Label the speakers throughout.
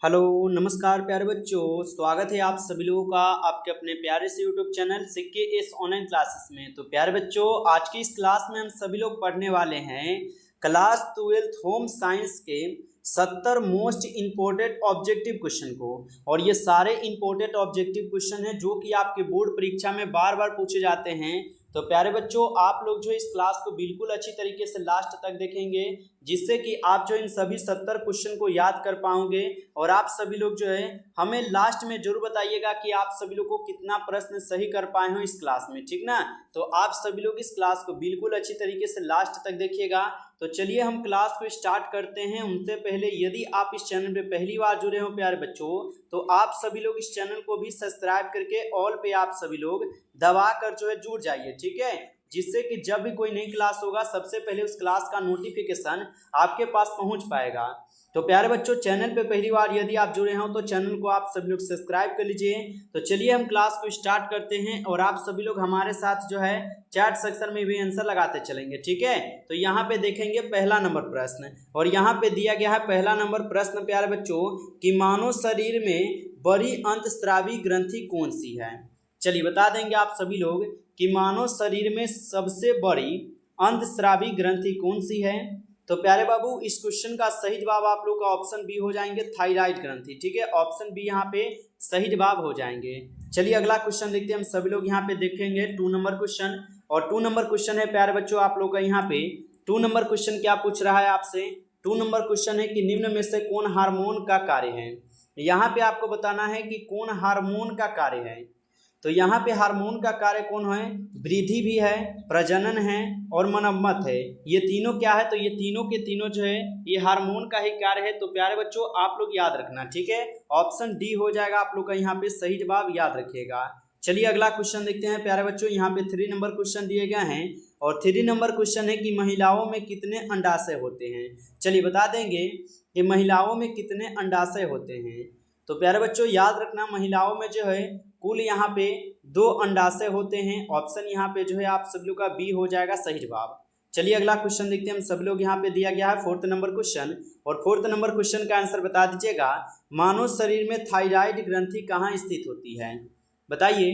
Speaker 1: Hello नमस्कार प्यारे बच्चों, स्वागत है आप सभी लोगों का आपके अपने प्यारे से यूट्यूब चैनल सिक्के एस ऑनलाइन क्लासेस में। तो प्यारे बच्चों, आज की इस क्लास में हम सभी लोग पढ़ने वाले हैं क्लास 12 होम साइंस के 70 मोस्ट इंपोर्टेंट ऑब्जेक्टिव क्वेश्चन को। और ये सारे इंपोर्टेंट ऑब्जेक्टिव क्वेश्चन हैं जो कि आपके बोर्ड परीक्षा में बार बार पूछे जाते हैं। तो प्यारे बच्चों, आप लोग जो इस क्लास को बिल्कुल अच्छी तरीके से लास्ट तक देखेंगे, जिससे कि आप जो इन सभी 70 क्वेश्चन को याद कर पाओगे। और आप सभी लोग जो है हमें लास्ट में जरूर बताइएगा कि आप सभी लोग को कितना प्रश्न सही कर पाए हो इस क्लास में, ठीक ना। तो आप सभी लोग इस क्लास को बिल्कुल अच्छी तरीके से लास्ट तक देखिएगा। तो चलिए हम क्लास को स्टार्ट करते हैं। उनसे पहले यदि आप इस चैनल पे पहली बार जुड़े हो प्यारे बच्चों, तो आप सभी लोग इस चैनल को भी सब्सक्राइब करके ऑल पे आप सभी लोग दबा कर जो है जुड़ जाइए, ठीक है, जिससे कि जब भी कोई नई क्लास होगा सबसे पहले उस क्लास का नोटिफिकेशन आपके पास पहुंच पाएगा। तो प्यारे बच्चों, चैनल पे पहली बार यदि आप जुड़े हो तो चैनल को आप सभी लोग सब्सक्राइब कर लीजिए। तो चलिए हम क्लास को स्टार्ट करते हैं और आप सभी लोग हमारे साथ जो है चैट सेक्शन में भी आंसर लगाते चलेंगे, ठीक है। तो यहाँ पे देखेंगे पहला नंबर प्रश्न, और यहाँ पे दिया गया है पहला नंबर प्रश्न प्यारे बच्चों कि मानव शरीर में बड़ी अंतस्रावी ग्रंथि कौन सी है। चलिए बता देंगे आप सभी लोग कि मानव शरीर में सबसे बड़ी अंतस्रावी ग्रंथि कौन सी है। तो प्यारे बाबू, इस क्वेश्चन का सही जवाब आप लोग का ऑप्शन बी हो जाएंगे, थायराइड ग्रंथि, ठीक है। ऑप्शन बी यहाँ पे सही जवाब हो जाएंगे। चलिए अगला क्वेश्चन देखते हैं हम सभी लोग। यहाँ पे देखेंगे 2 नंबर क्वेश्चन, और 2 नंबर क्वेश्चन है प्यारे बच्चों आप लोग का। यहाँ पे 2 नंबर क्वेश्चन क्या पूछ रहा है आपसे। 2 नंबर क्वेश्चन है कि निम्न में से कौन हार्मोन का कार्य है। यहाँ पे आपको बताना है कि कौन हार्मोन का कार्य है। तो यहाँ पे हार्मोन का कार्य कौन है, वृद्धि भी है, प्रजनन है और मनम्मत है। ये तीनों क्या है, तो ये तीनों के तीनों जो है ये हार्मोन का ही कार्य है। तो प्यारे बच्चों आप लोग याद रखना, ठीक है। ऑप्शन डी हो जाएगा आप लोग का यहाँ पे सही जवाब, याद रखिएगा। चलिए अगला क्वेश्चन देखते हैं प्यारे बच्चों। यहाँ पे 3 नंबर क्वेश्चन दिए गए हैं, और 3 नंबर क्वेश्चन है कि महिलाओं में कितने अंडाशय होते हैं। चलिए बता देंगे कि महिलाओं में कितने अंडाशय होते हैं। तो प्यारे बच्चों याद रखना, महिलाओं में जो है कुल यहाँ पे 2 अंडाशय होते हैं। ऑप्शन यहाँ पे जो है आप सभी लोग का बी हो जाएगा सही जवाब। चलिए अगला क्वेश्चन देखते हैं हम सभी लोग। यहाँ पे दिया गया है 4th नंबर क्वेश्चन, और 4th नंबर क्वेश्चन का आंसर बता दीजिएगा। मानव शरीर में थायराइड ग्रंथि कहाँ स्थित होती है। बताइए,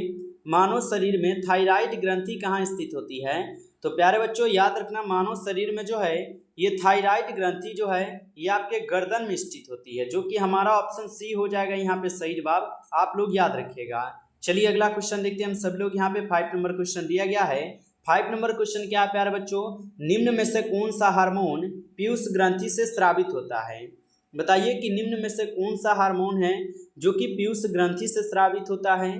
Speaker 1: मानव शरीर में थायराइड ग्रंथि कहाँ स्थित होती है। तो प्यारे बच्चों याद रखना, मानव शरीर में जो है ये थायराइड ग्रंथि जो है ये आपके गर्दन में स्थित होती है, जो कि हमारा ऑप्शन सी हो जाएगा यहाँ पे सही जवाब, आप लोग याद रखिएगा। चलिए अगला क्वेश्चन देखते हैं हम सब लोग। यहाँ पे 5 नंबर क्वेश्चन दिया गया है। 5 नंबर क्वेश्चन क्या है प्यारे बच्चों, निम्न में से कौन सा हार्मोन पीयूष ग्रंथि से स्रावित होता है। बताइए कि निम्न में से कौन सा हार्मोन है जो कि पीयूष ग्रंथि से स्रावित होता है।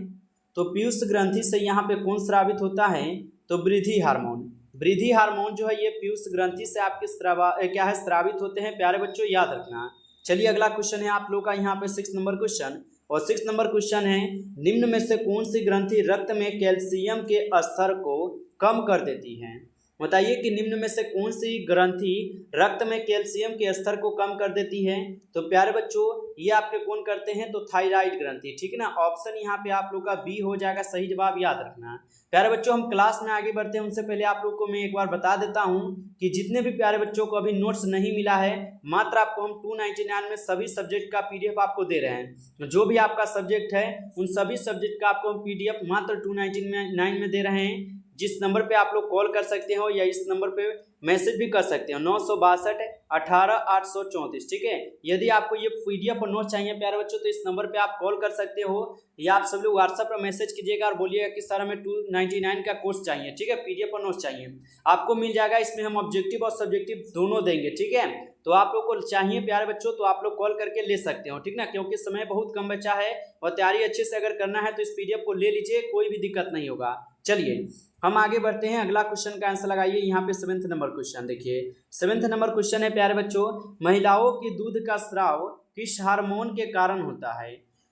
Speaker 1: तो पीयूष ग्रंथि से यहाँ पे कौन स्रावित होता है, तो वृद्धि हार्मोन। वृद्धि हार्मोन जो है ये पीयूष ग्रंथि से आपके स्रावित होते हैं, प्यारे बच्चों याद रखना। चलिए अगला क्वेश्चन है आप लोग का यहाँ पे 6 नंबर क्वेश्चन, और 6 नंबर क्वेश्चन है निम्न में से कौन सी ग्रंथि रक्त में कैल्शियम के स्तर को कम कर देती है। बताइए कि निम्न में से कौन सी ग्रंथि रक्त में कैल्शियम के स्तर को कम कर देती है। तो प्यारे बच्चों ये आपके कौन करते हैं, तो थायराइड ग्रंथि, ठीक है ना। ऑप्शन यहाँ पे आप लोग का बी हो जाएगा सही जवाब, याद रखना। प्यारे बच्चों हम क्लास में आगे बढ़ते हैं उनसे पहले आप लोग को मैं एक बार बता देता हूँ कि जितने भी प्यारे बच्चों को अभी नोट्स नहीं मिला है, मात्र आपको हम 299 में सभी सब्जेक्ट का पीडीएफ आपको दे रहे हैं। जो भी आपका सब्जेक्ट है उन सभी सब्जेक्ट का आपको हम पीडीएफ मात्र 299 में दे रहे हैं। जिस नंबर पे आप लोग कॉल कर सकते हो या इस नंबर पे मैसेज भी कर सकते हो, 962 18 834, ठीक है। यदि आपको ये पीडीएफ और नोट चाहिए प्यारे बच्चों तो इस नंबर पे आप कॉल कर सकते हो, या आप सब लोग व्हाट्सएप पर मैसेज कीजिएगा और बोलिएगा कि सर हमें 299 का कोर्स चाहिए, ठीक है, पीडीएफ और नोट चाहिए, आपको मिल जाएगा। इसमें हम ऑब्जेक्टिव और सब्जेक्टिव दोनों देंगे, ठीक है। तो आप लोग को चाहिए प्यारे बच्चों तो आप लोग कॉल करके ले सकते हो, ठीक ना, क्योंकि समय बहुत कम बचा है और तैयारी अच्छे से अगर करना है तो इस पीडीएफ को ले लीजिए, कोई भी दिक्कत नहीं होगा। चलिए हम आगे बढ़ते हैं, अगला क्वेश्चन का आंसर लगाइए। यहाँ पे 7th नंबर क्वेश्चन देखिए। 7th नंबर क्वेश्चन है प्यारे बच्चों, महिलाओं की दूध का स्राव किस हार्मोन के कारण होता है।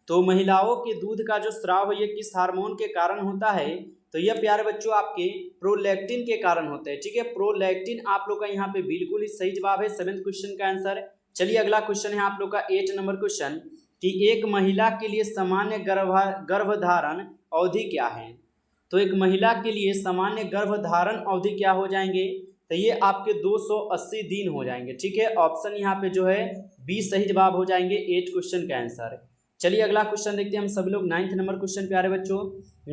Speaker 1: तो महिलाओं के दूध का जो स्राव है ये किस हार्मोन के कारण होता है। तो यह प्यारे बच्चों आपके प्रोलैक्टिन के कारण होते हैं, ठीक है। प्रोलैक्टिन आप लोग का यहाँ पे बिल्कुल ही सही जवाब है 7th क्वेश्चन का आंसर। चलिए अगला क्वेश्चन है आप लोग का 8 नंबर क्वेश्चन कि एक महिला के लिए सामान्य गर्भधारण अवधि क्या है। तो एक महिला के लिए सामान्य गर्भधारण अवधि क्या हो जाएंगे, तो ये आपके 280 दिन हो जाएंगे, ठीक है। ऑप्शन यहाँ पे जो है बी सही जवाब हो जाएंगे 8 क्वेश्चन का आंसर। चलिए अगला क्वेश्चन देखते हैं हम सभी लोग। 9th नंबर क्वेश्चन प्यारे बच्चों,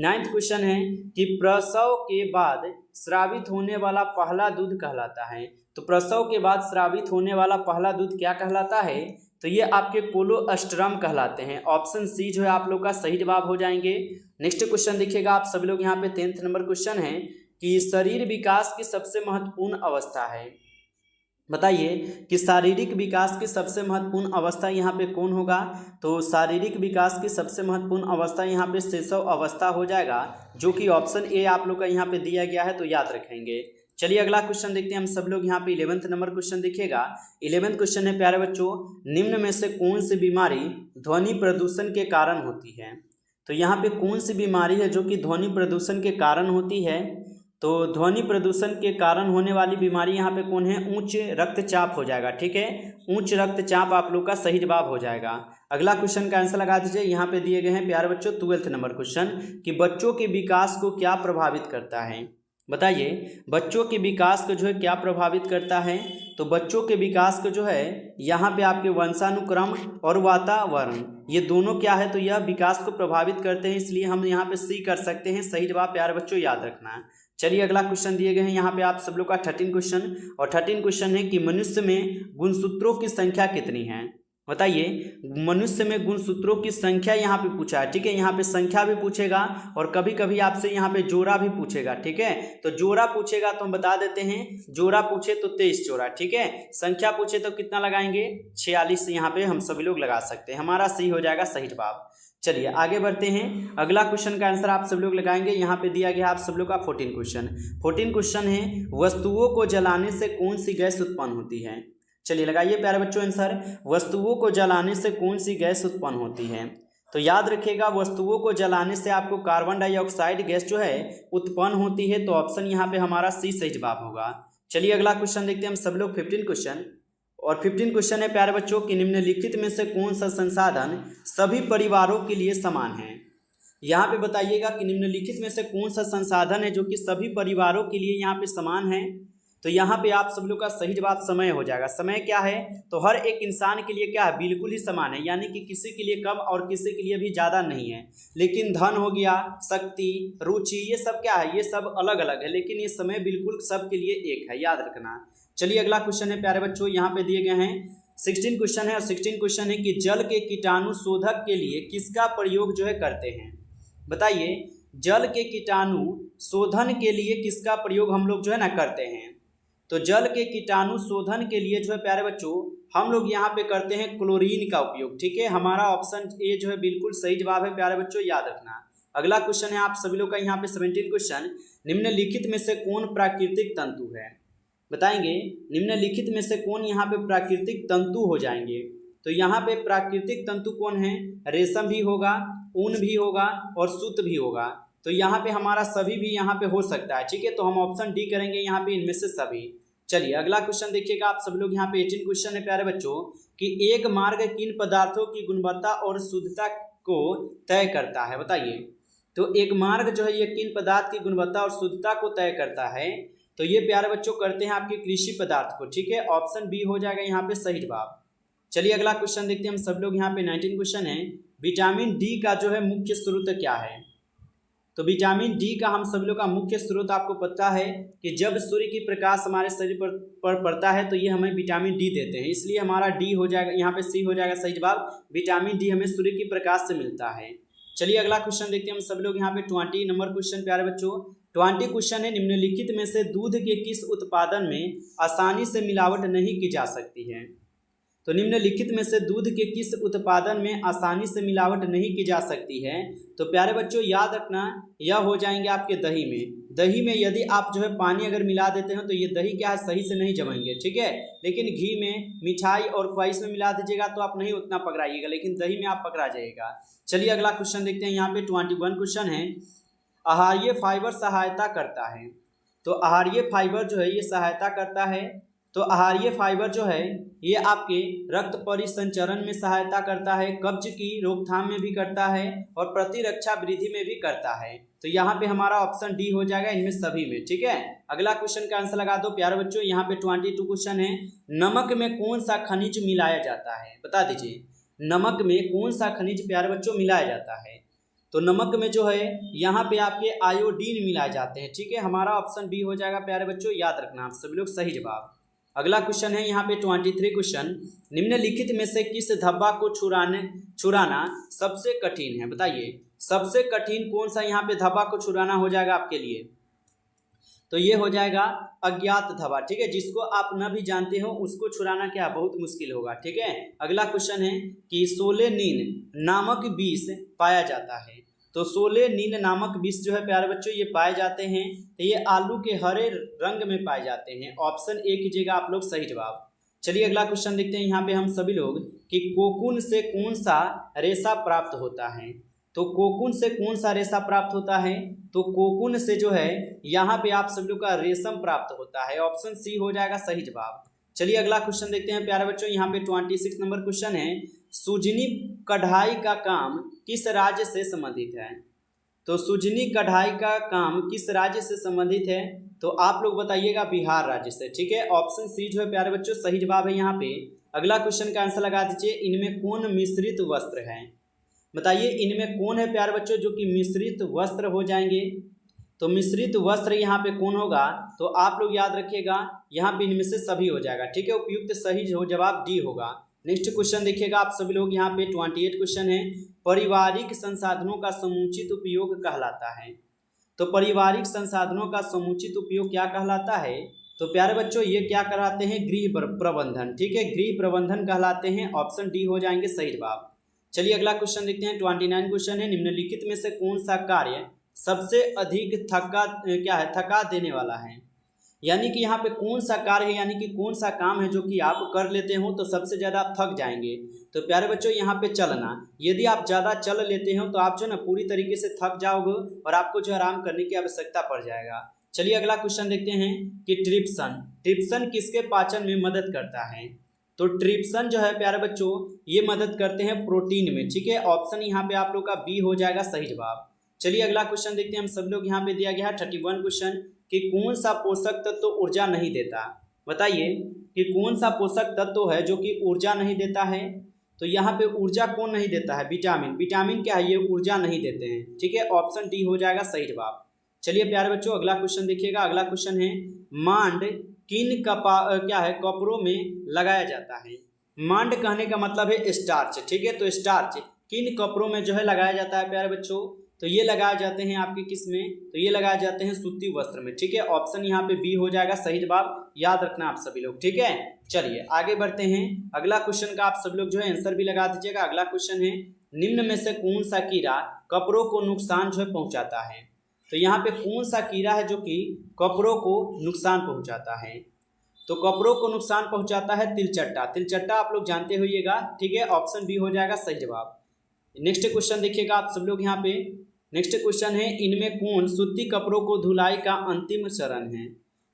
Speaker 1: 9th क्वेश्चन है कि प्रसव के बाद स्रावित होने वाला पहला दूध कहलाता है। तो प्रसव के बाद स्रावित होने वाला पहला दूध क्या कहलाता है? तो ये आपके कोलोस्ट्रम कहलाते हैं। ऑप्शन सी जो है आप लोग का सही जवाब हो जाएंगे। नेक्स्ट क्वेश्चन देखिएगा आप सभी लोग, यहाँ पे 10th नंबर क्वेश्चन है कि शरीर विकास की सबसे महत्वपूर्ण अवस्था है। बताइए कि शारीरिक विकास की सबसे महत्वपूर्ण अवस्था यहाँ पे कौन होगा? तो शारीरिक विकास की सबसे महत्वपूर्ण अवस्था यहाँ पे शैशव अवस्था हो जाएगा, जो कि ऑप्शन ए आप लोग का यहाँ पे दिया गया है, तो याद रखेंगे। चलिए अगला क्वेश्चन देखते हैं हम सब लोग। यहाँ पे 11th नंबर क्वेश्चन देखिएगा। 11th क्वेश्चन है प्यारे बच्चों, निम्न में से कौन सी बीमारी ध्वनि प्रदूषण के कारण होती है? तो यहाँ पे कौन सी बीमारी है जो कि ध्वनि प्रदूषण के कारण होती है? तो ध्वनि प्रदूषण के कारण होने वाली बीमारी यहाँ पे कौन है? उच्च रक्तचाप हो जाएगा। ठीक है, उच्च रक्तचाप आप लोग का सही जवाब हो जाएगा। अगला क्वेश्चन का आंसर लगा दीजिए। यहाँ पे दिए गए हैं प्यारे बच्चों 12th नंबर क्वेश्चन कि बच्चों के विकास को क्या प्रभावित करता है? बताइए बच्चों के विकास को जो है क्या प्रभावित करता है? तो बच्चों के विकास को जो है यहाँ पे आपके वंशानुक्रम और वातावरण, ये दोनों क्या है? तो यह विकास को प्रभावित करते हैं, इसलिए हम यहाँ पे सी कर सकते हैं। सही जवाब प्यारे बच्चों याद रखना है। चलिए अगला क्वेश्चन दिए गए हैं यहाँ पे आप सब लोग का 13 क्वेश्चन, और 13 क्वेश्चन है कि मनुष्य में गुणसूत्रों की संख्या कितनी है? बताइए मनुष्य में गुणसूत्रों की संख्या यहाँ पे पूछा है। ठीक है, यहाँ पे संख्या भी पूछेगा और कभी कभी आपसे यहाँ पे जोड़ा भी पूछेगा। ठीक है, तो जोड़ा पूछेगा तो हम बता देते हैं, जोड़ा पूछे तो 23 जोड़ा। ठीक है, संख्या पूछे तो कितना लगाएंगे? 46 यहाँ पे हम सभी लोग लगा सकते हैं। हमारा सी हो जाएगा सही जवाब। चलिए आगे बढ़ते हैं। अगला क्वेश्चन का आंसर आप सब लोग लगाएंगे। यहाँ पे दिया गया आप सब लोग का 14 क्वेश्चन। 14 क्वेश्चन है वस्तुओं को जलाने से कौन सी गैस उत्पन्न होती है? चलिए लगाइए प्यारे बच्चों आंसर, वस्तुओं को जलाने से कौन सी गैस उत्पन्न होती है? तो याद रखिएगा वस्तुओं को जलाने से आपको कार्बन डाइऑक्साइड गैस जो है उत्पन्न होती है। तो ऑप्शन यहाँ पे हमारा सी सही जवाब होगा। चलिए अगला क्वेश्चन देखते हैं हम सब लोग 15 क्वेश्चन, और 15 क्वेश्चन है प्यारे बच्चों कि निम्नलिखित में से कौन सा संसाधन सभी परिवारों के लिए समान है? यहाँ पे बताइएगा कि निम्नलिखित में से कौन सा संसाधन है जो कि सभी परिवारों के लिए यहाँ पे समान है? तो यहाँ पे आप सब लोग का सही जवाब समय हो जाएगा। समय क्या है? तो हर एक इंसान के लिए क्या है? बिल्कुल ही समान है, यानी कि किसी के लिए कम और किसी के लिए भी ज़्यादा नहीं है। लेकिन धन हो गया, शक्ति, रुचि, ये सब क्या है? ये सब अलग अलग है, लेकिन ये समय बिल्कुल सबके लिए एक है, याद रखना। चलिए अगला क्वेश्चन है प्यारे बच्चों, यहाँ पे दिए गए हैं 16 क्वेश्चन है, और 16 क्वेश्चन है कि जल के कीटाणु शोधक के लिए किसका प्रयोग जो है करते हैं? बताइए जल के कीटाणु शोधन के लिए किसका प्रयोग हम लोग जो है ना करते हैं? तो जल के कीटाणु शोधन के लिए जो है प्यारे बच्चों हम लोग यहाँ पे करते हैं क्लोरीन का उपयोग। ठीक है, हमारा ऑप्शन ए जो है बिल्कुल सही जवाब है प्यारे बच्चों, याद रखना। अगला क्वेश्चन है आप सभी लोग का यहाँ पे 17 क्वेश्चन, निम्नलिखित में से कौन प्राकृतिक तंतु है? बताएंगे निम्नलिखित में से कौन यहाँ पे प्राकृतिक तंतु हो जाएंगे? तो यहाँ पे प्राकृतिक तंतु कौन है? रेशम भी होगा, ऊन भी होगा और सूत भी होगा। तो यहाँ पे हमारा सभी भी यहाँ पे हो सकता है। ठीक है, तो हम ऑप्शन डी करेंगे यहाँ पे इनमें से सभी। चलिए अगला क्वेश्चन देखिएगा आप सब लोग, यहाँ पे 18 क्वेश्चन है प्यारे बच्चों कि एक मार्ग किन पदार्थों की गुणवत्ता और शुद्धता को तय करता है? बताइए तो एक मार्ग जो है ये किन पदार्थ की गुणवत्ता और शुद्धता को तय करता है? तो ये प्यारे बच्चों करते हैं आपके कृषि पदार्थ को। ठीक है, ऑप्शन बी हो जाएगा यहाँ पे सही जवाब। चलिए अगला क्वेश्चन देखते हैं हम सब लोग, यहाँ पे 19 क्वेश्चन है, विटामिन डी का जो है मुख्य स्रोत क्या है? तो विटामिन डी का हम सब लोग का मुख्य स्रोत आपको पता है कि जब सूर्य की प्रकाश हमारे शरीर पर पड़ता है तो ये हमें विटामिन डी देते हैं, इसलिए हमारा डी हो जाएगा यहाँ पे सी हो जाएगा सही जवाब। विटामिन डी हमें सूर्य की प्रकाश से मिलता है। चलिए अगला क्वेश्चन देखते हैं हम सब लोग, यहाँ पे 20 नंबर क्वेश्चन प्यारे बच्चों। 20 क्वेश्चन है, निम्नलिखित में से दूध के किस उत्पादन में आसानी से मिलावट नहीं की जा सकती है? तो निम्नलिखित में से दूध के किस उत्पादन में आसानी से मिलावट नहीं की जा सकती है? तो प्यारे बच्चों याद रखना यह हो जाएंगे आपके दही में। दही में यदि आप जो है पानी अगर मिला देते हैं तो ये दही क्या है सही से नहीं जमेंगे। ठीक है, लेकिन घी में, मिठाई और ख्वाइश में मिला दीजिएगा तो आप नहीं उतना पकड़ाइएगा, लेकिन दही में आप पकड़ा जाइएगा। चलिए अगला क्वेश्चन देखते हैं, यहाँ पे 21 क्वेश्चन है, आहारीय फाइबर सहायता करता है। तो आहारीय फाइबर जो है ये सहायता करता है, तो आहारीय फाइबर जो है ये आपके रक्त परिसंचरण में सहायता करता है, कब्ज की रोकथाम में भी करता है और प्रतिरक्षा वृद्धि में भी करता है। तो यहाँ पे हमारा ऑप्शन डी हो जाएगा इनमें सभी में। ठीक है, अगला क्वेश्चन का आंसर लगा दो प्यारे बच्चों। यहाँ पे 22 क्वेश्चन है, नमक में कौन सा खनिज मिलाया जाता है, बता दीजिए। नमक में कौन सा खनिज प्यारे बच्चों मिलाया जाता है? तो नमक में जो है यहाँ पे आपके आयोडीन मिलाए जाते हैं। ठीक है, हमारा ऑप्शन बी हो जाएगा प्यारे बच्चों, याद रखना आप सभी लोग सही जवाब। अगला क्वेश्चन है यहाँ पे 23 क्वेश्चन, निम्नलिखित में से किस धब्बा को छुड़ाना सबसे कठिन है, बताइए। सबसे कठिन कौन सा यहाँ पे धब्बा को छुड़ाना हो जाएगा आपके लिए? तो ये हो जाएगा अज्ञात धब्बा। ठीक है, जिसको आप न भी जानते हो उसको छुड़ाना क्या बहुत मुश्किल होगा। ठीक है, अगला क्वेश्चन है कि सोलेनिन नामक विष पाया जाता है। तो सोलेनिन नामक विष जो है प्यारे बच्चों ये पाए जाते हैं, तो ये आलू के हरे रंग में पाए जाते हैं। ऑप्शन ए कीजिएगा आप लोग सही जवाब। चलिए अगला क्वेश्चन देखते हैं यहाँ पे हम सभी लोग कि कोकून से कौन सा रेशा प्राप्त होता है। तो कोकून से कौन सा रेशा प्राप्त होता है? तो कोकून से जो है यहाँ पे आप सभी लोग का रेशम प्राप्त होता है। ऑप्शन सी हो जाएगा सही जवाब। चलिए अगला क्वेश्चन देखते हैं प्यारे बच्चों। यहाँ पे 26 नंबर क्वेश्चन है, सुजनी कढ़ाई का काम किस राज्य से संबंधित है? तो सुजनी कढ़ाई का काम किस राज्य से संबंधित है? तो आप लोग बताइएगा बिहार राज्य से। ठीक है, ऑप्शन सी जो है प्यारे बच्चों सही जवाब है यहाँ पे। अगला क्वेश्चन का आंसर लगा दीजिए, इनमें कौन मिश्रित वस्त्र है? बताइए इनमें कौन है प्यारे बच्चों जो कि मिश्रित वस्त्र हो जाएंगे? तो मिश्रित वस्त्र यहाँ पे कौन होगा? तो आप लोग याद रखिएगा यहाँ पे इनमें से सभी हो जाएगा। ठीक है, उपयुक्त सही जो जवाब डी होगा। नेक्स्ट क्वेश्चन देखिएगा आप सभी लोग, यहाँ पे 28 क्वेश्चन है, पारिवारिक संसाधनों का समुचित उपयोग कहलाता है। तो पारिवारिक संसाधनों का समुचित उपयोग क्या कहलाता है? तो प्यारे बच्चों ये क्या कहलाते हैं? गृह प्रबंधन। ठीक है, गृह प्रबंधन कहलाते हैं। ऑप्शन डी हो जाएंगे सही जवाब। चलिए अगला क्वेश्चन देखते हैं। 29 क्वेश्चन है, निम्नलिखित में से कौन सा कार्य सबसे अधिक थका देने वाला है? यानी कि यहाँ पे कौन सा कार्य है, यानी कि कौन सा काम है जो कि आप कर लेते हो तो सबसे ज़्यादा आप थक जाएंगे। तो प्यारे बच्चों यहाँ पे चलना, यदि आप ज़्यादा चल लेते हो तो आप जो ना पूरी तरीके से थक जाओगे और आपको जो आराम करने की आवश्यकता पड़ जाएगा। चलिए अगला क्वेश्चन देखते हैं कि ट्रिप्सन किसके पाचन में मदद करता है? तो ट्रिप्सन जो है प्यारे बच्चों ये मदद करते हैं प्रोटीन में। ठीक है, ऑप्शन यहाँ पे आप लोग का बी हो जाएगा सही जवाब। चलिए अगला क्वेश्चन देखते हैं हम सब लोग। यहाँ पे दिया गया है 31 क्वेश्चन कि कौन सा पोषक तत्व ऊर्जा नहीं देता? बताइए कि कौन सा पोषक तत्व है जो कि ऊर्जा नहीं देता है? तो यहाँ पे ऊर्जा कौन नहीं देता है? विटामिन क्या है, ये ऊर्जा नहीं देते हैं। ठीक है, ऑप्शन डी हो जाएगा सही जवाब। चलिए प्यारे बच्चों अगला क्वेश्चन देखिएगा। अगला क्वेश्चन है, मांड किन कपड़ों में लगाया जाता है? मांड कहने का मतलब है स्टार्च। ठीक है, तो स्टार्च किन कपड़ों में जो है लगाया जाता है प्यारे बच्चों? तो ये लगाए जाते हैं आपके किस में? तो ये लगाए जाते हैं सूती वस्त्र में। ठीक है, ऑप्शन यहाँ पे बी हो जाएगा सही जवाब, याद रखना आप सभी लोग। ठीक है, चलिए आगे बढ़ते हैं। अगला क्वेश्चन का आप सब लोग जो है आंसर भी लगा दीजिएगा। अगला क्वेश्चन है, निम्न में से कौन सा कीड़ा कपड़ों को नुकसान जो है पहुंचाता है? तो यहाँ पे कौन सा कीड़ा है जो कि कपड़ों को नुकसान पहुंचाता है? तो कपड़ों को नुकसान पहुंचाता है तिलचट्टा आप लोग जानते होइएगा। ठीक है, ऑप्शन बी हो जाएगा सही जवाब। नेक्स्ट क्वेश्चन देखिएगा आप सब लोग यहाँ पे। नेक्स्ट क्वेश्चन है, इनमें कौन सूती कपड़ों को धुलाई का अंतिम चरण है?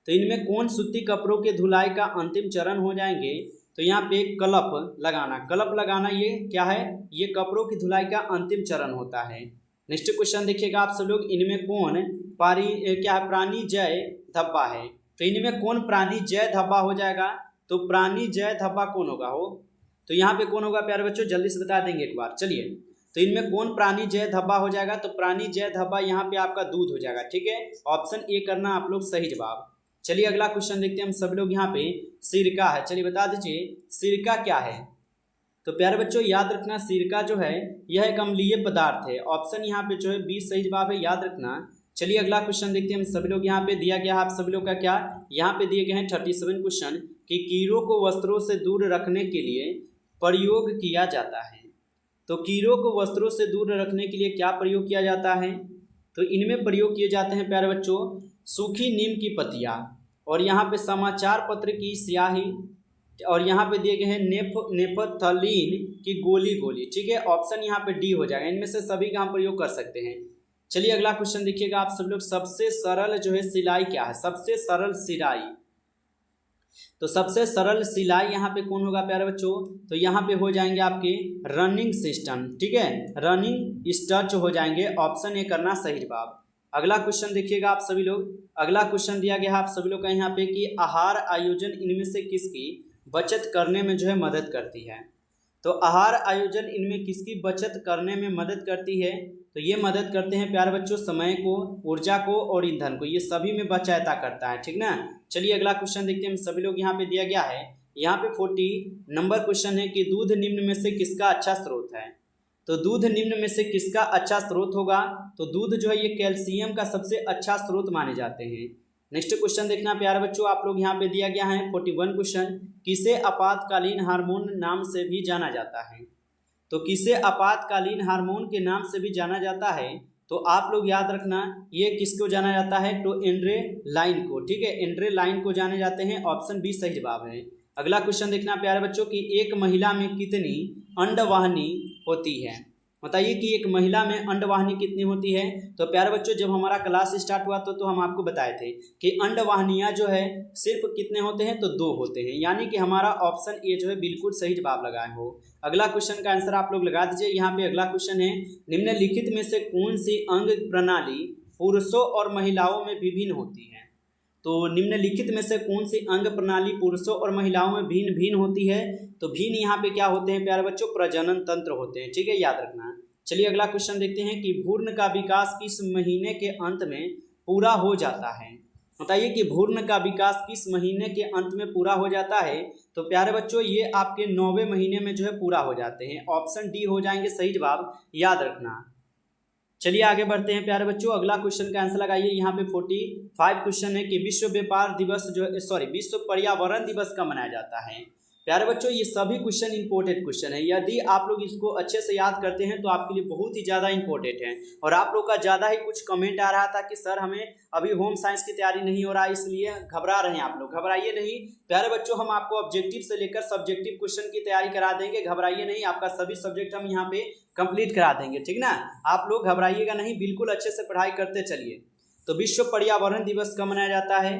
Speaker 1: तो इनमें कौन सूती कपड़ों के धुलाई का अंतिम चरण हो जाएंगे? तो यहाँ पे कलप लगाना ये क्या है? ये कपड़ों की धुलाई का अंतिम चरण होता है। नेक्स्ट क्वेश्चन देखिएगा आप सब लोग, इनमें कौन प्राणीजय धब्बा है? तो इनमें कौन प्राणीजय धब्बा हो जाएगा? तो प्राणीजय धब्बा कौन होगा हो? तो यहाँ पे कौन होगा प्यारे बच्चों जल्दी से बता देंगे एक बार। चलिए, तो इनमें कौन प्राणीजय धब्बा हो जाएगा? तो प्राणीजय धब्बा यहाँ पे आपका दूध हो जाएगा। ठीक है, ऑप्शन ए करना आप लोग सही जवाब। चलिए अगला क्वेश्चन देखते हैं हम सब लोग। यहाँ पे सिरका है, चलिए बता दीजिए सिरका क्या है? तो प्यारे बच्चों याद रखना सिरका जो है यह एक अम्लीय पदार्थ है। ऑप्शन यहाँ पे जो है बी सही जवाब है, याद रखना। चलिए अगला क्वेश्चन देखते हैं हम सभी लोग। यहाँ पे दिया गया है आप सभी लोग का क्या, यहाँ पे दिए गए हैं 37 क्वेश्चन कि कीड़ों को वस्त्रों से दूर रखने के लिए प्रयोग किया जाता है। तो कीड़ों को वस्त्रों से दूर रखने के लिए क्या प्रयोग किया जाता है? तो इनमें प्रयोग किए जाते हैं प्यारे बच्चों सूखी नीम की पत्तियाँ, और यहाँ पे समाचार पत्र की स्याही, और यहाँ पे दिए गए हैं नेपथलीन की गोली। ठीक है, ऑप्शन यहाँ पे डी हो जाएगा। इनमें से सभी का हम प्रयोग कर सकते हैं। चलिए अगला क्वेश्चन देखिएगा आप सब लोग, सबसे सरल जो है सिलाई क्या है? सबसे सरल सिलाई, तो सबसे सरल सिलाई यहाँ पे कौन होगा प्यारे बच्चों, तो यहाँ पे हो जाएंगे आपके रनिंग सिस्टम, ठीक है, रनिंग स्टर्च हो जाएंगे। ऑप्शन ए करना सही जवाब। अगला क्वेश्चन देखिएगा आप सभी लोग, अगला क्वेश्चन दिया गया है आप सभी लोग का यहाँ पे कि आहार आयोजन इनमें से किसकी बचत करने में जो है मदद करती है। तो आहार आयोजन इनमें किसकी बचत करने में मदद करती है, तो ये मदद करते हैं प्यारे बच्चों समय को, ऊर्जा को और ईंधन को, ये सभी में बचाता करता है, ठीक ना। चलिए अगला क्वेश्चन देखते हैं हम सभी लोग, यहाँ पे दिया गया है, यहाँ पे 40 नंबर क्वेश्चन है कि दूध निम्न में से किसका अच्छा स्रोत है। तो दूध निम्न में से किसका अच्छा स्रोत होगा, तो दूध जो है ये कैल्शियम का सबसे अच्छा स्रोत माने जाते हैं। नेक्स्ट क्वेश्चन देखना प्यारे बच्चों आप लोग, यहाँ पे दिया गया है 41 क्वेश्चन, किसे आपातकालीन हार्मोन नाम से भी जाना जाता है। तो किसे आपातकालीन हार्मोन के नाम से भी जाना जाता है, तो आप लोग याद रखना ये किसको जाना जाता है, तो एंड्रेलाइन को, ठीक है, एंड्रेलाइन को जाने जाते हैं। ऑप्शन बी सही जवाब है। अगला क्वेश्चन देखना प्यारे बच्चों कि एक महिला में कितनी अंडवाहिनी होती है। बताइए कि एक महिला में अंडवाहिनी कितनी होती है। तो प्यारे बच्चों जब हमारा क्लास स्टार्ट हुआ तो हम आपको बताए थे कि अंडवाहिनियां जो है सिर्फ कितने होते हैं, तो 2 होते हैं, यानी कि हमारा ऑप्शन ए जो है बिल्कुल सही जवाब लगाए हो। अगला क्वेश्चन का आंसर आप लोग लगा दीजिए। यहाँ पे अगला क्वेश्चन है, निम्नलिखित में से कौन सी अंग प्रणाली पुरुषों और महिलाओं में विभिन्न होती है। तो निम्नलिखित में से कौन सी अंग प्रणाली पुरुषों और महिलाओं में भिन्न भिन्न होती है। तो भिन्न यहाँ पे क्या होते हैं प्यारे बच्चों, प्रजनन तंत्र होते हैं, ठीक है, याद रखना। चलिए अगला क्वेश्चन देखते हैं कि भ्रूण का विकास किस महीने के अंत में पूरा हो जाता है। बताइए कि भ्रूण का विकास किस महीने के अंत में पूरा हो जाता है। तो प्यारे बच्चों ये आपके 9वें महीने में जो है पूरा हो जाते हैं। ऑप्शन डी हो जाएंगे सही जवाब, याद रखना। चलिए आगे बढ़ते हैं प्यारे बच्चों, अगला क्वेश्चन का आंसर लगाइए। यहाँ पे 45 क्वेश्चन है कि विश्व व्यापार दिवस विश्व पर्यावरण दिवस कब मनाया जाता है। प्यारे बच्चों ये सभी क्वेश्चन इंपॉर्टेंट क्वेश्चन है, यदि आप लोग इसको अच्छे से याद करते हैं तो आपके लिए बहुत ही ज़्यादा इंपॉर्टेंट है। और आप लोग का ज़्यादा ही कुछ कमेंट आ रहा था कि सर हमें अभी होम साइंस की तैयारी नहीं हो रहा है, इसलिए घबरा रहे हैं आप लोग। घबराइए नहीं प्यारे बच्चों, हम आपको ऑब्जेक्टिव से लेकर सब्जेक्टिव क्वेश्चन की तैयारी करा देंगे, घबराइए नहीं, आपका सभी सब्जेक्ट हम यहाँ पे कंप्लीट करा देंगे, ठीक ना। आप लोग घबराइएगा नहीं, बिल्कुल अच्छे से पढ़ाई करते चलिए। तो विश्व पर्यावरण दिवस कब मनाया जाता है।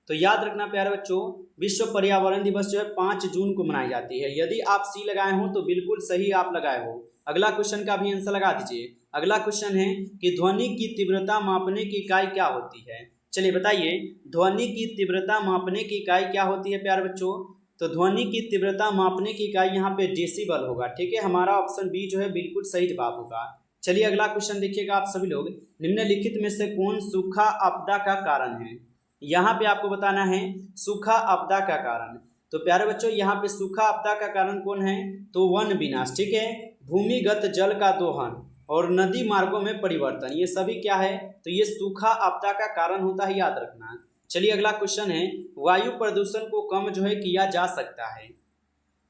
Speaker 1: तो याद रखना प्यारे बच्चों विश्व पर्यावरण दिवस जो है 5 जून को मनाई जाती है। यदि आप सी लगाए हो तो बिल्कुल सही आप लगाए हो। अगला क्वेश्चन का भी आंसर लगा दीजिए। अगला क्वेश्चन है कि ध्वनि की तीव्रता मापने की इकाई क्या होती है। चलिए बताइए ध्वनि की तीव्रता मापने की इकाई क्या होती है प्यारे बच्चों। तो ध्वनि की तीव्रता मापने की इकाई यहाँ पे डेसिबल होगा, ठीक है, हमारा ऑप्शन बी जो है बिल्कुल सही जवाब होगा। चलिए अगला क्वेश्चन देखिएगा आप सभी लोग, निम्नलिखित में से कौन सूखा आपदा का कारण है। यहाँ पे आपको बताना है सूखा आपदा का कारण। तो प्यारे बच्चों यहाँ पे सूखा आपदा का कारण कौन है, तो वन विनाश, ठीक है, भूमिगत जल का दोहन और नदी मार्गों में परिवर्तन, ये सभी क्या है, तो ये सूखा आपदा का कारण होता है, याद रखना। चलिए अगला क्वेश्चन है, वायु प्रदूषण को कम जो है किया जा सकता है।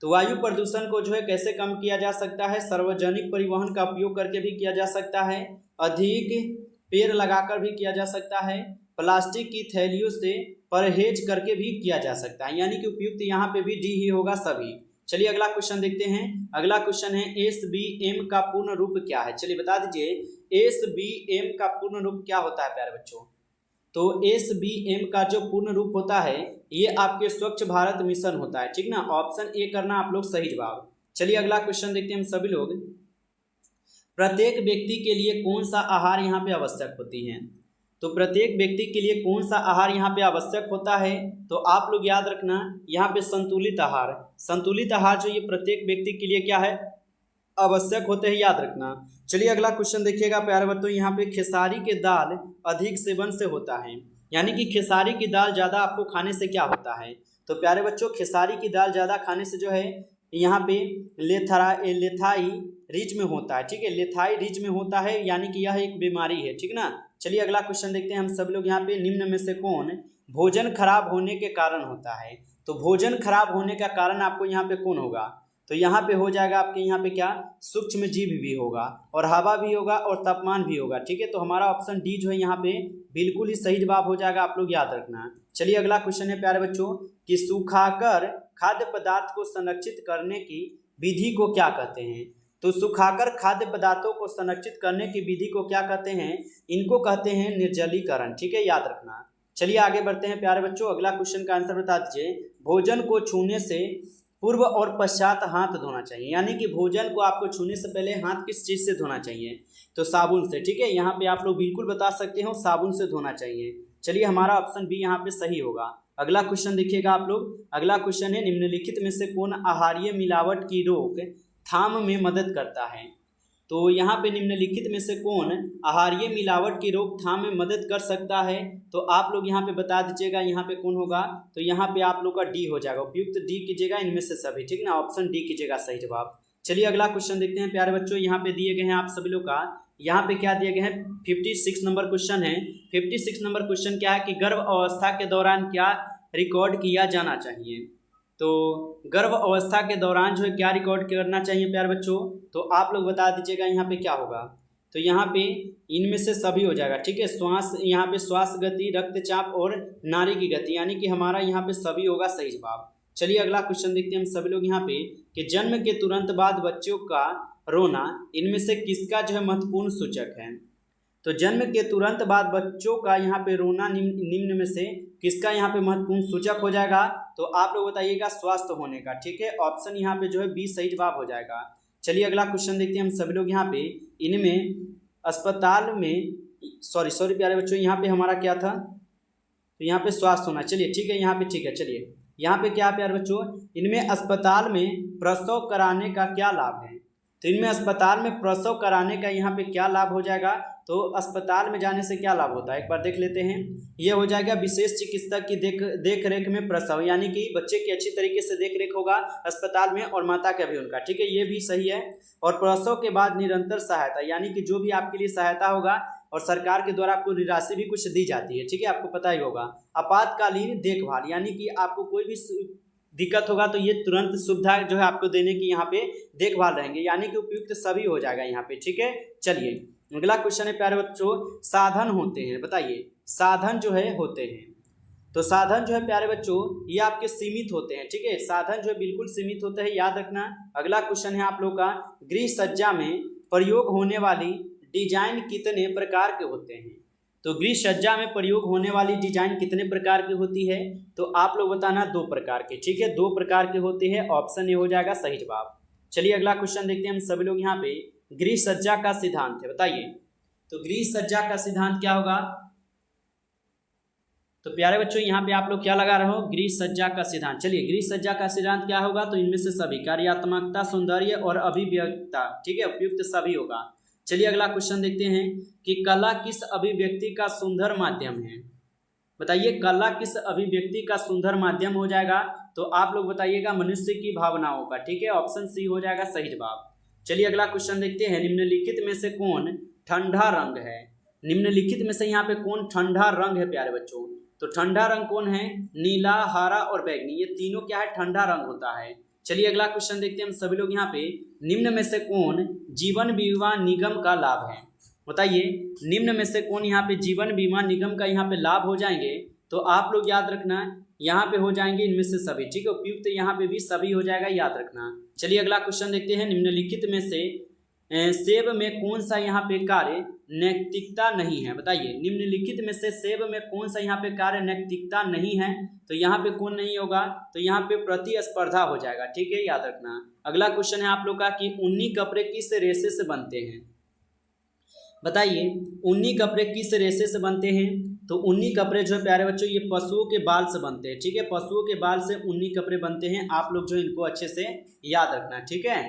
Speaker 1: तो वायु प्रदूषण को जो है कैसे कम किया जा सकता है, सार्वजनिक परिवहन का उपयोग करके भी किया जा सकता है, अधिक पेड़ लगाकर भी किया जा सकता है, प्लास्टिक की थैलियों से परहेज करके भी किया जा सकता है, यानी कि उपयुक्त यहाँ पे भी डी ही होगा सभी। चलिए अगला क्वेश्चन देखते हैं। अगला क्वेश्चन है SBM का पूर्ण रूप क्या है। चलिए बता दीजिए SBM का पूर्ण रूप क्या होता है प्यारे बच्चों। तो SBM का जो पूर्ण रूप होता है ये आपके स्वच्छ भारत मिशन होता है, ठीक ना। ऑप्शन ए करना आप लोग सही जवाब। चलिए अगला क्वेश्चन देखते हैं हम सभी लोग, प्रत्येक व्यक्ति के लिए कौन सा आहार यहाँ पे आवश्यक होती है। तो प्रत्येक व्यक्ति के लिए कौन सा आहार यहाँ पे आवश्यक होता है, तो आप लोग याद रखना यहाँ पे संतुलित आहार, संतुलित आहार जो ये प्रत्येक व्यक्ति के लिए क्या है आवश्यक होते हैं, याद रखना। चलिए अगला क्वेश्चन देखिएगा प्यारे बच्चों, यहाँ पे खेसारी के दाल अधिक सेवन से होता है, यानी कि खेसारी की दाल ज़्यादा आपको खाने से क्या होता है। तो प्यारे बच्चों खेसारी की दाल ज़्यादा खाने से जो है यहाँ पे लेथाई रिज में होता है, ठीक है, लेथाई रिज में होता है, यानी कि यह एक बीमारी है, ठीक ना। चलिए अगला क्वेश्चन देखते हैं हम सब लोग, यहाँ पे निम्न में से कौन भोजन खराब होने के कारण होता है। तो भोजन खराब होने का कारण आपको यहाँ पे कौन होगा, तो यहाँ पे हो जाएगा आपके यहाँ पे क्या सूक्ष्म जीव भी होगा और हवा भी होगा और तापमान भी होगा, ठीक है। तो हमारा ऑप्शन डी जो है यहाँ पे बिल्कुल ही सही जवाब हो जाएगा, आप लोग याद रखना। चलिए अगला क्वेश्चन है प्यारे बच्चों कि सुखाकर खाद्य पदार्थ को संरक्षित करने की विधि को क्या कहते हैं। तो सुखाकर खाद्य पदार्थों को संरक्षित करने की विधि को क्या कहते हैं, इनको कहते हैं निर्जलीकरण, ठीक है, याद रखना। चलिए आगे बढ़ते हैं प्यारे बच्चों, अगला क्वेश्चन का आंसर बता दीजिए। भोजन को छूने से पूर्व और पश्चात हाथ धोना चाहिए, यानी कि भोजन को आपको छूने से पहले हाथ किस चीज़ से धोना चाहिए, तो साबुन से। ठीक है, यहाँ पे आप लोग बिल्कुल बता सकते हो साबुन से धोना चाहिए। चलिए हमारा ऑप्शन बी यहाँ पे सही होगा। अगला क्वेश्चन देखिएगा आप लोग। अगला क्वेश्चन है, निम्नलिखित में से कौन आहारीय मिलावट की रोक थाम में मदद करता है। तो यहाँ पे निम्नलिखित में से कौन आहारीय मिलावट की रोकथाम में मदद कर सकता है, तो आप लोग यहाँ पे बता दीजिएगा यहाँ पे कौन होगा। तो यहाँ पे आप लोग का डी हो जाएगा, उपयुक्त डी कीजिएगा इनमें से सभी। ठीक ना, ऑप्शन डी कीजिएगा सही जवाब। चलिए अगला क्वेश्चन देखते हैं प्यारे बच्चों। यहाँ पे दिए गए हैं आप सभी लोग का, यहाँ पे क्या दिए गए हैं, 56 नंबर क्वेश्चन है। 56 नंबर क्वेश्चन क्या है कि गर्भ अवस्था के दौरान क्या रिकॉर्ड किया जाना चाहिए। तो गर्भ अवस्था के दौरान जो है क्या रिकॉर्ड करना चाहिए प्यारे बच्चों, तो आप लोग बता दीजिएगा यहाँ पे क्या होगा। तो यहाँ पे इनमें से सभी हो जाएगा। ठीक है, श्वास, यहाँ पे श्वास गति, रक्तचाप और नाड़ी की गति, यानी कि हमारा यहाँ पे सभी होगा सही जवाब। चलिए अगला क्वेश्चन देखते हैं हम सभी लोग यहाँ पे कि जन्म के तुरंत बाद बच्चों का रोना इनमें से किसका जो है महत्वपूर्ण सूचक है। तो जन्म के तुरंत बाद बच्चों का यहाँ पे रोना निम्न में से किसका यहाँ पे महत्वपूर्ण सूचक हो जाएगा, तो आप लोग बताइएगा स्वस्थ होने का। ठीक है, ऑप्शन यहाँ पे जो है बी सही जवाब हो जाएगा। चलिए अगला क्वेश्चन देखते हैं हम सभी लोग यहाँ पे। इनमें अस्पताल में सॉरी प्यारे बच्चों, यहाँ पे हमारा क्या था, तो यहाँ पे स्वास्थ्य होना। चलिए ठीक है, यहाँ पे ठीक है। चलिए यहाँ पे क्या प्यारे बच्चों, इनमें अस्पताल में प्रसव कराने का क्या लाभ है। तो इनमें अस्पताल में प्रसव कराने का यहाँ पे क्या लाभ हो जाएगा, तो अस्पताल में जाने से क्या लाभ होता है एक बार देख लेते हैं। ये हो जाएगा विशेष चिकित्सक की देख रेख में प्रसव, यानी कि बच्चे की अच्छी तरीके से देख रेख होगा अस्पताल में, और माता का भी उनका। ठीक है, ये भी सही है। और प्रसव के बाद निरंतर सहायता, यानी कि जो भी आपके लिए सहायता होगा और सरकार के द्वारा आपको राशि भी कुछ दी जाती है। ठीक है, आपको पता ही होगा। आपातकालीन देखभाल, यानी कि आपको कोई भी दिक्कत होगा तो ये तुरंत सुविधा जो है आपको देने की यहाँ पे देखभाल रहेंगे, यानी कि उपयुक्त सभी हो जाएगा यहाँ पे। ठीक है, चलिए अगला क्वेश्चन है प्यारे बच्चों, साधन होते हैं, बताइए साधन जो है होते हैं। तो साधन जो है प्यारे बच्चों ये आपके सीमित होते हैं। ठीक है, साधन जो है बिल्कुल सीमित होते हैं, याद रखना। अगला क्वेश्चन है आप लोग का, गृह सज्जा में प्रयोग होने वाली डिजाइन कितने प्रकार के होते हैं। तो गृह सज्जा में प्रयोग होने वाली डिजाइन कितने प्रकार की होती है, तो आप लोग बताना 2 प्रकार के। ठीक है, 2 प्रकार के होते हैं, ऑप्शन ए हो जाएगा सही जवाब। चलिए अगला क्वेश्चन देखते हैं हम सभी लोग यहाँ पे। गृह सज्जा का सिद्धांत है, बताइए तो गृह सज्जा का सिद्धांत क्या होगा। तो प्यारे बच्चों यहाँ पे आप लोग क्या लगा रहे हो, गृह सज्जा का सिद्धांत। चलिए गृह सज्जा का सिद्धांत क्या होगा, तो इनमें से सभी कार्यात्मकता, सौंदर्य और अभिव्यक्ता। ठीक है, उपयुक्त सभी होगा। चलिए अगला क्वेश्चन देखते हैं कि कला किस अभिव्यक्ति का सुंदर माध्यम है। बताइए कला किस अभिव्यक्ति का सुंदर माध्यम हो जाएगा, तो आप लोग बताइएगा मनुष्य की भावनाओं का। ठीक है, ऑप्शन सी हो जाएगा सही जवाब। चलिए अगला क्वेश्चन देखते हैं, निम्नलिखित में से कौन ठंडा रंग है। निम्नलिखित में से यहाँ पे कौन ठंडा रंग है प्यारे बच्चों, तो ठंडा रंग कौन है, नीला, हरा और बैंगनी, ये तीनों क्या है, ठंडा रंग होता है। चलिए अगला क्वेश्चन देखते हैं हम सभी लोग यहाँ पे। निम्न में से कौन जीवन बीमा निगम का लाभ है। बताइए निम्न में से कौन यहाँ पे जीवन बीमा निगम का यहाँ पे लाभ हो जाएंगे, तो आप लोग याद रखना यहाँ पे हो जाएंगे इनमें से सभी। ठीक है, उपयुक्त यहाँ पे भी सभी हो जाएगा, याद रखना। चलिए अगला क्वेश्चन देखते हैं, निम्नलिखित में से सेब में कौन सा यहाँ पे कार्य नैतिकता नहीं है। बताइए निम्नलिखित में से सेब में कौन सा यहाँ पे कार्य नैतिकता नहीं है, तो यहाँ पे कौन नहीं होगा, तो यहाँ पे प्रतिस्पर्धा हो जाएगा। ठीक है, याद रखना। अगला क्वेश्चन है आप लोग का कि ऊनी कपड़े किस रेशे से बनते हैं। बताइए ऊनी कपड़े किस रेशे से बनते हैं, तो ऊनी कपड़े जो है प्यारे बच्चों ये पशुओं के बाल से बनते हैं। ठीक है, पशुओं के बाल से ऊनी कपड़े बनते हैं, आप लोग जो इनको अच्छे से याद रखना। ठीक है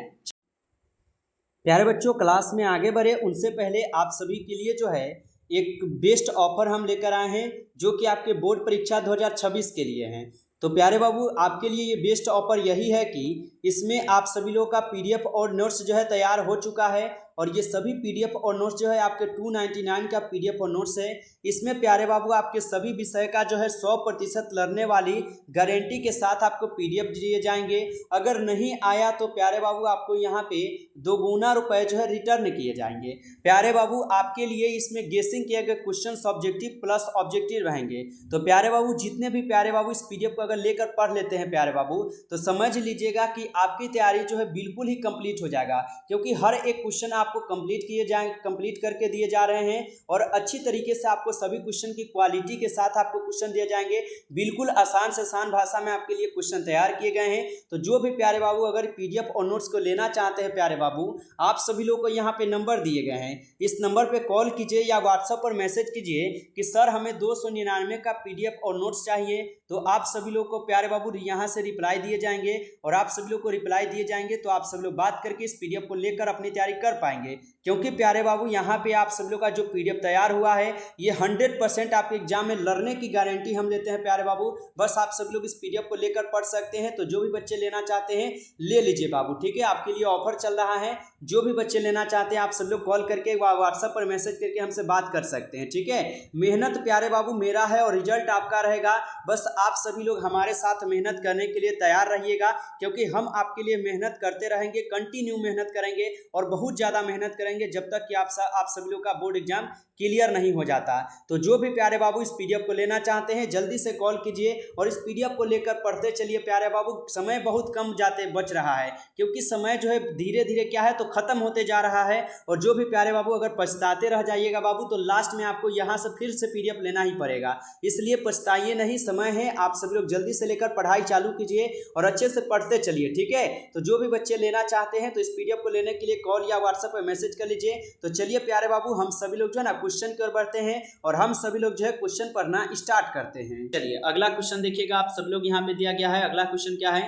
Speaker 1: प्यारे बच्चों, क्लास में आगे बढ़े उनसे पहले आप सभी के लिए जो है एक बेस्ट ऑफर हम लेकर आए हैं, जो कि आपके बोर्ड परीक्षा 2026 के लिए हैं। तो प्यारे बाबू आपके लिए ये बेस्ट ऑफर यही है कि इसमें आप सभी लोगों का पीडीएफ और नोट्स जो है तैयार हो चुका है, और ये सभी पीडीएफ और नोट्स जो है आपके 299 का पीडीएफ और नोट्स है। इसमें प्यारे बाबू आपके सभी विषय का जो है 100% लर्ने वाली गारंटी के साथ आपको पीडीएफ दिए जाएंगे। अगर नहीं आया तो प्यारे बाबू आपको यहाँ पे 2 गुना रुपए जो है रिटर्न किए जाएंगे। प्यारे बाबू आपके लिए इसमें गेसिंग किए गए क्वेश्चन ऑब्जेक्टिव प्लस ऑब्जेक्टिव रहेंगे। तो प्यारे बाबू जितने भी प्यारे बाबू इस पीडीएफ को अगर लेकर पढ़ लेते हैं प्यारे बाबू, तो समझ लीजिएगा कि आपकी तैयारी जो है बिल्कुल ही कंप्लीट हो जाएगा, क्योंकि हर एक क्वेश्चन आपको कंप्लीट करके दिए जा रहे हैं और अच्छी तरीके से आपको सभी क्वेश्चन की क्वालिटी के साथ आपको क्वेश्चन दिए जाएंगे। बिल्कुल आसान से आसान भाषा में आपके लिए क्वेश्चन तैयार किए गए हैं। तो जो भी प्यारे बाबू अगर पीडीएफ और नोट्स को लेना चाहते हैं प्यारे बाबू, आप सभी लोग को यहाँ पे नंबर दिए गए हैं, इस नंबर पे कॉल कीजिए या व्हाट्सएप पर मैसेज कीजिए कि सर हमें 299 का पीडीएफ और नोट्स चाहिए। तो आप सभी लोग को प्यारे बाबू यहाँ से रिप्लाई दिए जाएंगे और आप सभी लोग को रिप्लाई दिए जाएंगे तो आप सभी लोग बात करके इस पीडीएफ को लेकर अपनी तैयारी कर पाएंगे। क्योंकि प्यारे बाबू यहाँ पे आप सभी लोग का जो पीडीएफ तैयार हुआ है ये 100% आपके एग्जाम में लड़ने की गारंटी हम लेते हैं प्यारे बाबू। बस आप सभी लोग इस पीडीएफ को लेकर पढ़ सकते हैं। तो जो भी बच्चे लेना चाहते हैं ले लीजिए बाबू, ठीक है, आपके लिए ऑफर चल रहा है। जो भी बच्चे लेना चाहते हैं आप सब लोग कॉल करके व्हाट्सएप पर मैसेज करके हमसे बात कर सकते हैं, ठीक है। मेहनत प्यारे बाबू मेरा है और रिजल्ट आपका रहेगा। बस आप सभी लोग हमारे साथ मेहनत करने के लिए तैयार रहिएगा, क्योंकि हम आपके लिए मेहनत करते रहेंगे, कंटिन्यू मेहनत करेंगे और बहुत ज़्यादा मेहनत करेंगे जब तक कि आप सभी लोग का बोर्ड एग्जाम क्लियर नहीं हो जाता। तो जो भी प्यारे बाबू इस पीडीएफ को लेना चाहते हैं जल्दी से कॉल कीजिए और इस पीडीएफ को लेकर पढ़ते चलिए प्यारे बाबू। समय बहुत कम बच रहा है, क्योंकि समय जो है धीरे धीरे क्या है तो खत्म होते जा रहा है। और जो भी प्यारे बाबू अगर पछताते रह जाइएगा बाबू तो लास्ट में आपको यहाँ से फिर से पीडीएफ लेना ही पड़ेगा, इसलिए पछताइए नहीं, समय है। आप सभी लोग जल्दी से लेकर पढ़ाई चालू कीजिए और अच्छे से पढ़ते चलिए, ठीक है। तो जो भी बच्चे लेना चाहते हैं तो इस पीडीएफ को लेने के लिए कॉल या व्हाट्सएप पर मैसेज कर लीजिए। तो चलिए प्यारे बाबू हम सभी लोग जो है ना क्वेश्चन की ओर बढ़ते हैं और हम सभी लोग जो है क्वेश्चन पढ़ना स्टार्ट करते हैं। चलिए अगला क्वेश्चन देखिएगा, आप सब लोग यहाँ पे दिया गया है। अगला क्वेश्चन क्या है,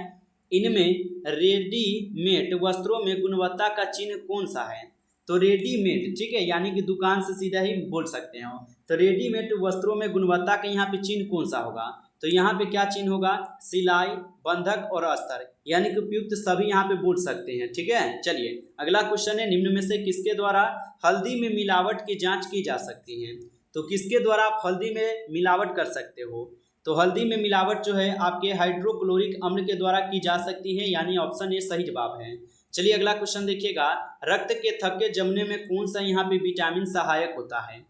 Speaker 1: इनमें रेडीमेड वस्त्रों में गुणवत्ता का चिन्ह कौन सा है। तो रेडीमेड, ठीक है, यानी कि दुकान से सीधा ही बोल सकते हैं। तो रेडीमेड वस्त्रों में गुणवत्ता का यहाँ पे चिन्ह कौन सा होगा। तो यहाँ पे क्या चिन्ह होगा, सिलाई, बंधक और अस्तर, यानी कि उपयुक्त सभी यहाँ पे बोल सकते हैं, ठीक है। चलिए अगला क्वेश्चन है, निम्न में से किसके द्वारा हल्दी में मिलावट की जांच की जा सकती है। तो किसके द्वारा आप हल्दी में मिलावट कर सकते हो। तो हल्दी में मिलावट जो है आपके हाइड्रोक्लोरिक अम्ल के द्वारा की जा सकती है, यानी ऑप्शन ए सही जवाब है। चलिए अगला क्वेश्चन देखिएगा, रक्त के थक्के जमने में कौन सा यहाँ पे विटामिन सहायक होता है।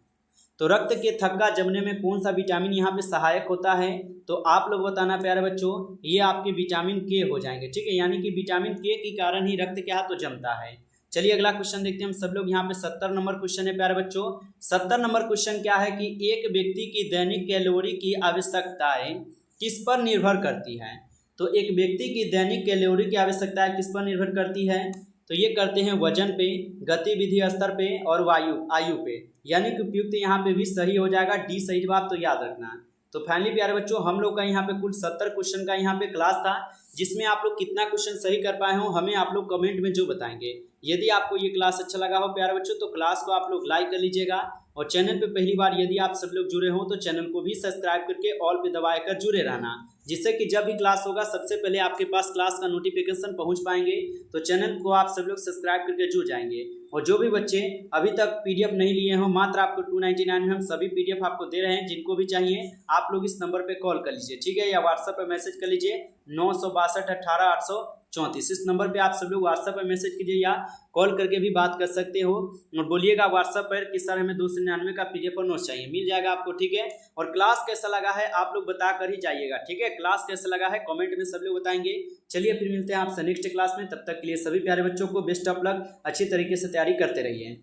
Speaker 1: तो रक्त के थक्का जमने में कौन सा विटामिन यहाँ पे सहायक होता है। तो आप लोग बताना प्यारे बच्चों, ये आपके विटामिन के हो जाएंगे, ठीक है, यानी कि विटामिन के कारण ही रक्त क्या तो जमता है। चलिए अगला क्वेश्चन देखते हैं हम सब लोग। यहाँ पे 70 नंबर क्वेश्चन है प्यारे बच्चों। 70 नंबर क्वेश्चन क्या है कि एक व्यक्ति की दैनिक कैलोरी की आवश्यकताएं किस पर निर्भर करती है। तो एक व्यक्ति की दैनिक कैलोरी की आवश्यकताएं किस पर निर्भर करती है। तो ये करते हैं वजन पे, गतिविधि स्तर पे और आयु पे, यानी कि उपयुक्त यहाँ पे भी सही हो जाएगा, डी सही जवाब, तो याद रखना। तो फाइनली प्यारे बच्चों हम लोग का यहाँ पे कुल 70 क्वेश्चन का यहाँ पे क्लास था, जिसमें आप लोग कितना क्वेश्चन सही कर पाए हो हमें आप लोग कमेंट में जो बताएंगे। यदि आपको ये क्लास अच्छा लगा हो प्यारे बच्चों तो क्लास को आप लोग लाइक कर लीजिएगा और चैनल पे पहली बार यदि आप सब लोग जुड़े हो तो चैनल को भी सब्सक्राइब करके ऑल पे दबाकर जुड़े रहना, जिससे कि जब भी क्लास होगा सबसे पहले आपके पास क्लास का नोटिफिकेशन पहुंच पाएंगे। तो चैनल को आप सब लोग सब्सक्राइब करके जुड़ जाएंगे। और जो भी बच्चे अभी तक पीडीएफ नहीं लिए हो, मात्र आपको 299 में हम सभी पीडीएफ आपको दे रहे हैं। जिनको भी चाहिए आप लोग इस नंबर पे कॉल कर लीजिए, ठीक है, या व्हाट्सएप पे मैसेज कर लीजिए 962 18 834। इस नंबर पे आप सब लोग व्हाट्सएप पे मैसेज कीजिए या कॉल करके भी बात कर सकते हो और बोलिएगा व्हाट्सएप पर कि सर हमें 299 का पीडीएफ और नोट्स चाहिए, मिल जाएगा आपको, ठीक है। और क्लास कैसा लगा है आप लोग बता कर ही जाइएगा, ठीक है, क्लास कैसा लगा है कमेंट में सब लोग बताएंगे। चलिए फिर मिलते हैं आपसे नेक्स्ट क्लास में, तब तक के लिए सभी प्यारे बच्चों को बेस्ट ऑफ लक, अच्छी तरीके से तैयारी करते रहिए।